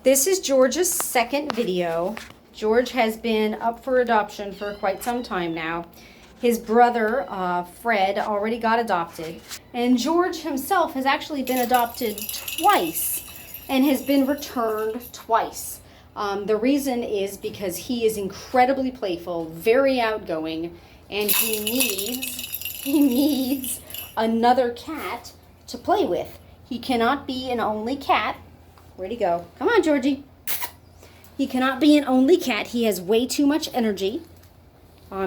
This is George's second video. George has been up for adoption for quite some time now. His brother, Fred, already got adopted. And George himself has actually been adopted twice and has been returned twice. The reason is because he is incredibly playful, very outgoing, and he needs another cat to play with. He cannot be an only cat. Where'd he go? Come on, Georgie. He cannot be an only cat. He has way too much energy.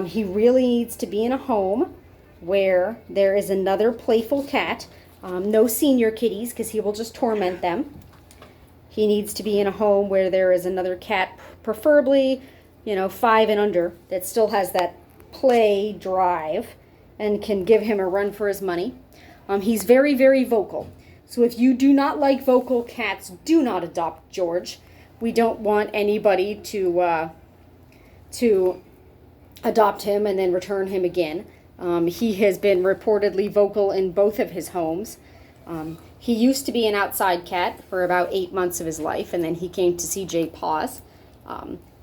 He really needs to be in a home where there is another playful cat. No senior kitties, because he will just torment them. He needs to be in a home where there is another cat, preferably, 5 and under, that still has that play drive and can give him a run for his money. He's very, very vocal. So if you do not like vocal cats, do not adopt George. We don't want anybody to adopt him and then return him again. He has been reportedly vocal in both of his homes. He used to be an outside cat for about 8 months of his life, and then he came to CJ Paws.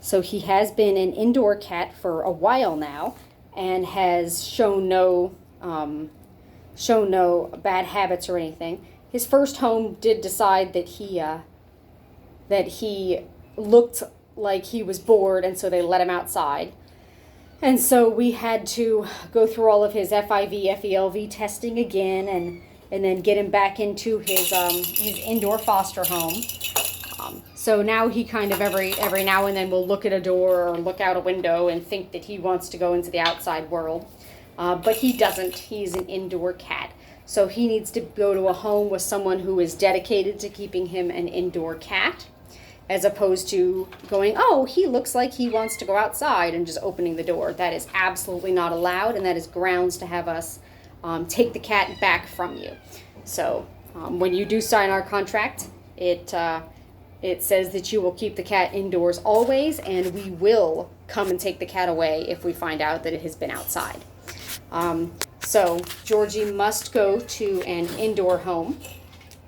So he has been an indoor cat for a while now and has shown no bad habits or anything. His first home did decide that he looked like he was bored, and so they let him outside. And so we had to go through all of his FIV, FELV testing again, and then get him back into his indoor foster home. So now he kind of every now and then will look at a door or look out a window and think that he wants to go into the outside world. But he doesn't. He's an indoor cat. So he needs to go to a home with someone who is dedicated to keeping him an indoor cat, as opposed to going, oh, he looks like he wants to go outside, and just opening the door. That is absolutely not allowed, and that is grounds to have us take the cat back from you. So when you do sign our contract, it says that you will keep the cat indoors always, and we will come and take the cat away if we find out that it has been outside. So Georgie must go to an indoor home,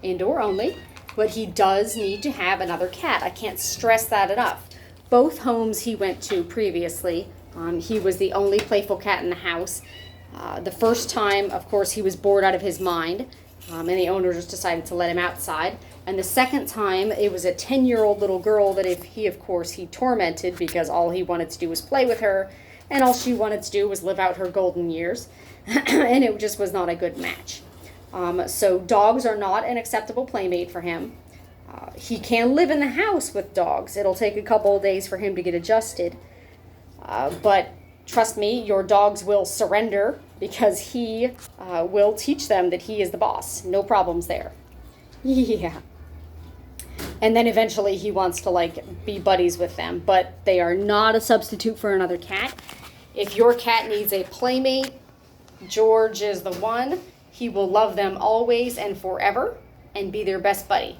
indoor only, but he does need to have another cat. I can't stress that enough. Both homes he went to previously, he was the only playful cat in the house. The first time, of course, he was bored out of his mind, and the owner just decided to let him outside. And the second time, it was a 10-year-old little girl that he tormented, because all he wanted to do was play with her, and all she wanted to do was live out her golden years, and it just was not a good match. So dogs are not an acceptable playmate for him. He can live in the house with dogs. It'll take a couple of days for him to get adjusted. But trust me, your dogs will surrender, because he will teach them that he is the boss. No problems there. Yeah. And then eventually he wants to be buddies with them, but they are not a substitute for another cat. If your cat needs a playmate, George is the one. He will love them always and forever and be their best buddy.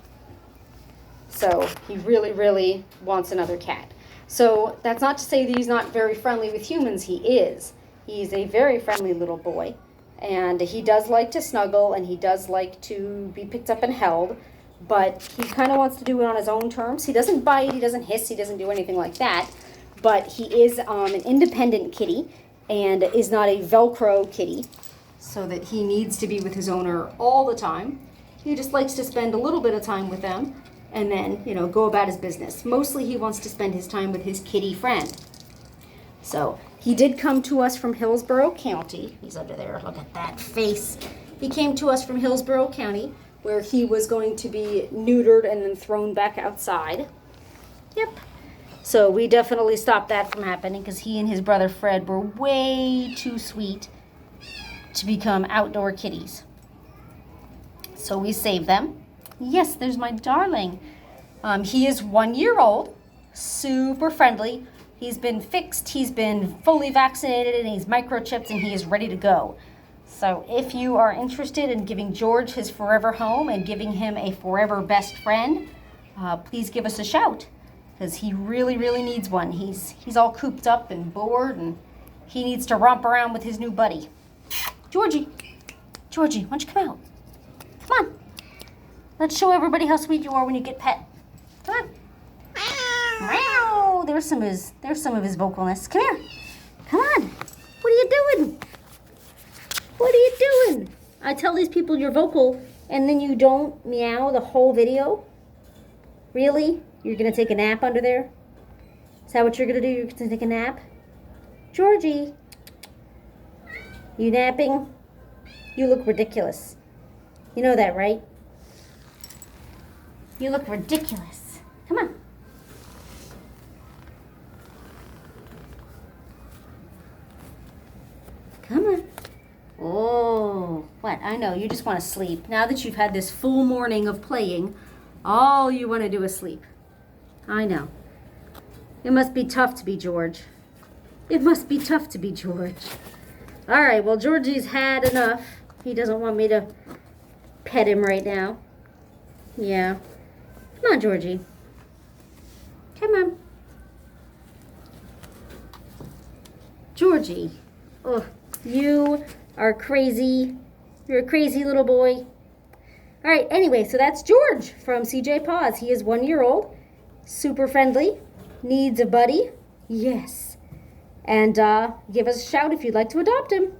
So he really, really wants another cat. So that's not to say that he's not very friendly with humans. He is. He's a very friendly little boy. And he does like to snuggle, and he does like to be picked up and held. But he kind of wants to do it on his own terms. He doesn't bite, he doesn't hiss, he doesn't do anything like that. But he is an independent kitty and is not a Velcro kitty, so that he needs to be with his owner all the time. He just likes to spend a little bit of time with them and then, go about his business. Mostly he wants to spend his time with his kitty friend. So he did come to us from Hillsborough County. He's under there. Look at that face. He came to us from Hillsborough County, where he was going to be neutered and then thrown back outside. Yep. So we definitely stopped that from happening, because he and his brother Fred were way too sweet to become outdoor kitties. So we saved them. Yes, there's my darling. He is 1 year old, super friendly. He's been fixed, he's been fully vaccinated, and he's microchipped, and he is ready to go. So if you are interested in giving George his forever home and giving him a forever best friend, please give us a shout, because he really, really needs one. He's all cooped up and bored, and he needs to romp around with his new buddy. Georgie, why don't you come out? Come on. Let's show everybody how sweet you are when you get pet. Come on. there's some of his vocalness. Come here. Come on. What are you doing? What are you doing? I tell these people you're vocal, and then you don't meow the whole video? Really? You're going to take a nap under there? Is that what you're going to do? You're going to take a nap? Georgie. You napping? You look ridiculous. You know that, right? You look ridiculous. Come on. Come on. Oh, what? I know, you just want to sleep. Now that you've had this full morning of playing, all you want to do is sleep. I know. It must be tough to be George. It must be tough to be George. All right, well, Georgie's had enough. He doesn't want me to pet him right now. Yeah. Come on, Georgie. Come on. Georgie. Oh, you are crazy. You're a crazy little boy. All right, anyway, so that's George from CJ Paws. He is 1 year old, super friendly, needs a buddy. Yes. And give us a shout if you'd like to adopt him.